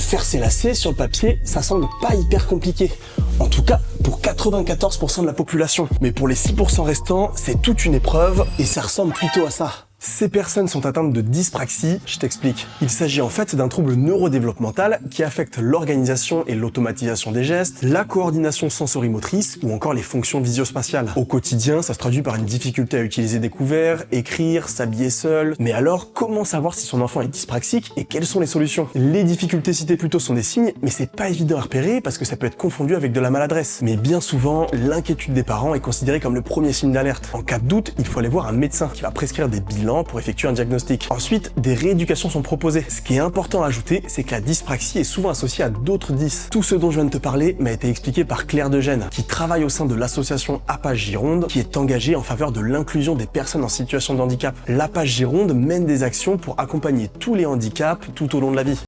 Faire ses lacets, sur le papier, ça semble pas hyper compliqué. En tout cas, pour 94% de la population. Mais pour les 6% restants, c'est toute une épreuve et ça ressemble plutôt à ça. Ces personnes sont atteintes de dyspraxie, je t'explique. Il s'agit en fait d'un trouble neurodéveloppemental qui affecte l'organisation et l'automatisation des gestes, la coordination sensorimotrice ou encore les fonctions visio-spatiales. Au quotidien, ça se traduit par une difficulté à utiliser des couverts, écrire, s'habiller seul. Mais alors, comment savoir si son enfant est dyspraxique et quelles sont les solutions? Les difficultés citées plus tôt sont des signes, mais c'est pas évident à repérer parce que ça peut être confondu avec de la maladresse. Mais bien souvent, l'inquiétude des parents est considérée comme le premier signe d'alerte. En cas de doute, il faut aller voir un médecin qui va prescrire des bilans pour effectuer un diagnostic. Ensuite, des rééducations sont proposées. Ce qui est important à ajouter, c'est que la dyspraxie est souvent associée à d'autres dys. Tout ce dont je viens de te parler m'a été expliqué par Claire Degène, qui travaille au sein de l'association APAGE Gironde, qui est engagée en faveur de l'inclusion des personnes en situation de handicap. L'APAGE Gironde mène des actions pour accompagner tous les handicaps tout au long de la vie.